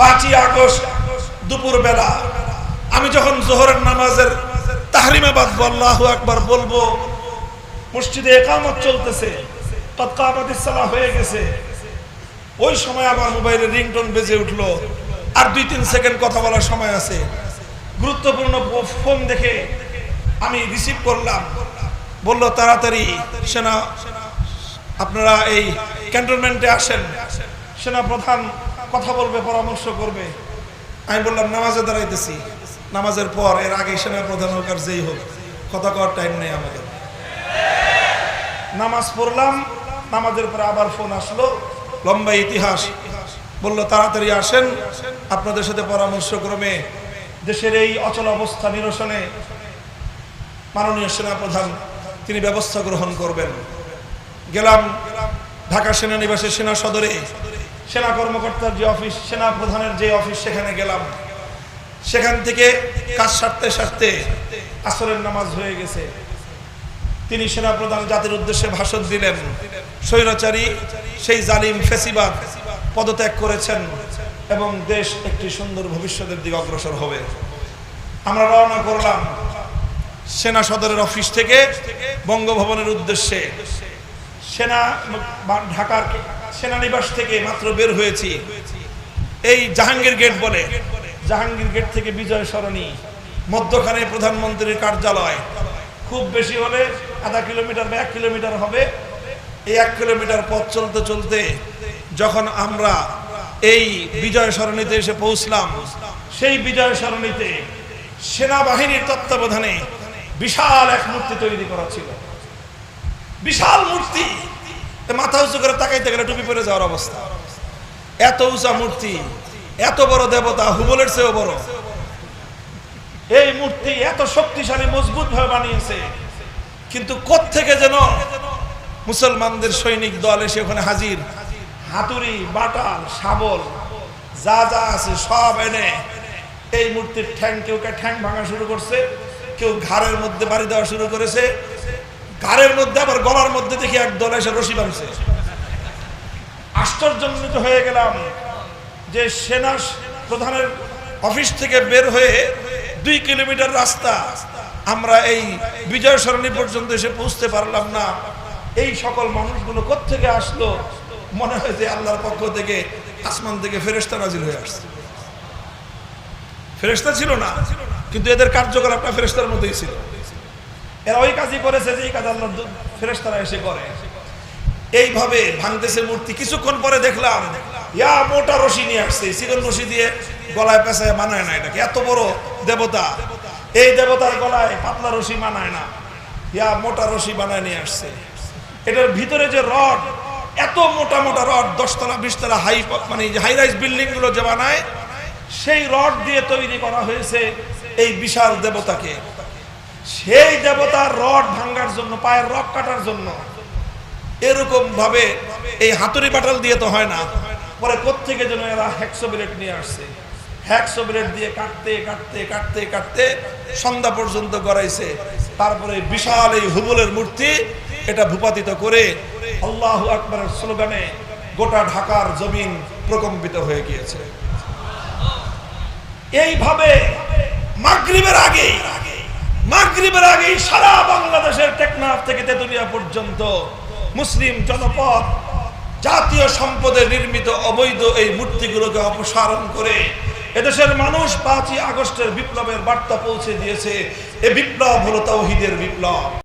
5ই August দুপুর বেলা আমি যখন জোহরের নামাজের তাহরিমে বাঁধবো, আল্লাহু আকবার বলবো, মসজিদে ইকামত চলতেছে, কদ কামাতিস সালাহ হয়ে গেছে, ওই সময় আমার মোবাইলে রিংটোন বেজে উঠলো। আর 2-3 সেকেন্ড কথা বলার সময় আছে। গুরুত্বপূর্ণ ফোন দেখে আমি রিসিভ করলাম। বলল তাড়াতাড়ি সেনা আপনারা এই ক্যান্টনমেন্টে আসেন, সেনা প্রধান কথা বলবে, পরামর্শ করবে। আমি বললাম নামাজে দাঁড়াইতেছি, নামাজের পর, এর আগে সেনা প্রধান হোক আর যেই হোক, কথা কওয়ার টাইম নেই আমাদের। নামাজ পড়লাম, নামাজের পরে আবার ফোন আসলো, লম্বা ইতিহাস। বলল তাড়াতাড়ি আসেন, আপনাদের সাথে পরামর্শক্রমে দেশের এই অচল অবস্থা নিরসনে মাননীয় সেনা প্রধান তিনি ব্যবস্থা গ্রহণ করবেন। গেলাম ঢাকা সেনানিবাসের সেনা সদরে, সেনা কর্মকর্তার যে অফিস, সেনা প্রধানের যে অফিস, সেখানে গেলাম। সেখান থেকে কাজ সারতে সারতে আসরের নামাজ হয়ে গেছে। তিনি সেনা প্রধান জাতির উদ্দেশ্যে ভাষণ দিলেন। স্বৈরাচারী সেই জালিম ফ্যাসিবাদ পদত্যাগ করেছেন এবং দেশ একটি সুন্দর ভবিষ্যতের দিকে অগ্রসর হবে। আমরা রওনা করলাম সেনা সদরের অফিস থেকে বঙ্গভবনের উদ্দেশ্যে। ঢাকার সেনানিবাস থেকে মাত্র বের হয়েছি। এই জাহাঙ্গীর গেট বলে, জাহাঙ্গীর গেট থেকে বিজয় সরণি, মধ্যখানে প্রধানমন্ত্রীর কার্যালয়। খুব বেশি হলে আধা কিলোমিটার বা 1 কিলোমিটার হবে। এই 1 কিলোমিটার পথ চলতে চলতে যখন আমরা এই বিজয় সরণিতে এসে পৌঁছলাম, সেই বিজয় সরণিতে সেনাবাহিনীর তত্ত্বাবধানে বিশাল এক মূর্তি তৈরি করা ছিল। বিশাল মূর্তি, মাথা উঁচু করে তাকাইতে গেলে টুপি পরে যাওয়ার অবস্থা। এত উঁচা মূর্তি, এত বড় দেবতা, হুবলের চেয়েও বড়। এই মূর্তি এত শক্তিশালী, মজবুত ভাবে বানিয়েছে। কিন্তু কোত্থেকে যেন মুসলমানদের সৈনিক দল এসে ওখানে হাজির, হাতুড়ি, বাটাল, শাবল যা যা আছে সব এনে এই মূর্তির কেউ ঠ্যাং ভাঙা শুরু করছে, কেউ ঘাড়ের মধ্যে বাড়ি দেওয়া শুরু করেছে। ঘাড়ের মধ্যে আবার গলার মধ্যে দেখি এক দল এসে রশি বাঁধছে। আশ্চর্যান্বিত হয়ে গেলাম যে সেনা প্রধানের অফিস থেকে বের হয়ে 2 কিলোমিটার রাস্তা আমরা এই বিজয় সরণি পর্যন্ত এসে পৌঁছতে পারলাম না। এই সকল মানুষগুলো কোত্থেকে আসলো? মনে হয় যে আল্লাহর পক্ষ থেকে আসমান থেকে ফেরেশতা নাজিল হয়ে আসছে। ফেরেশতা ছিল না, কিন্তু এদের কার্যকলাপটা ফেরেশতার মতোই ছিল। এরা ওই কাজই করেছে যে এই কাজ আল্লাহর ফেরেশতারা এসে করে। এইভাবে ভাঙতেছে মূর্তি। কিছুক্ষণ পরে দেখলাম ইয়া মোটা রশি নিয়ে আসছে, চিকন রশি দিয়ে গলায় পেঁচায় মানায় না। এটাকে এত বড় দেবতা, এই দেবতার গলায় পাতলা রশি মানায় না, ইয়া মোটা রশি বানায় নিয়ে আসছে। এটার ভিতরে যে রড, এত মোটা মোটা রড, 10 তলা 20 তলা মানে হাই রাইজ বিল্ডিং গুলো যে বানায়, সেই রড দিয়ে তৈরি করা হয়েছে এই বিশাল দেবতাকে। সেই দেবতার রড ভাঙার জন্য, পায়ের রক কাটার জন্য এরকম ভাবে এই হাতুড়ি বাটাল দিয়ে তো হয় না। পরে কোত্থেকে যেন এরা হ্যাকসো ব্লেড নিয়ে আসছে। হ্যাকসো ব্লেড দিয়ে কাটতে কাটতে কাটতে কাটতে সন্ধ্যা পর্যন্ত গড়াইছে। তারপরে বিশাল এই হুবলের মূর্তি এটা ভূপাতিত করে আল্লাহু আকবারের স্লোগানে গোটা ঢাকার জমিন প্রকম্পিত হয়ে গিয়েছে। এইভাবে মাগরিবের আগেই সারা বাংলাদেশের টেকনাফ থেকে তেতুলিয়া পর্যন্ত মুসলিম জনপদ জাতীয় সম্পদে নির্মিত অবৈধ এই মূর্তিগুলোকে অপসারণ করে এদেশের মানুষ 5ই আগস্টের বিপ্লবের বার্তা পৌঁছে দিয়েছে। এই বিপ্লব হলো তাওহীদের বিপ্লব।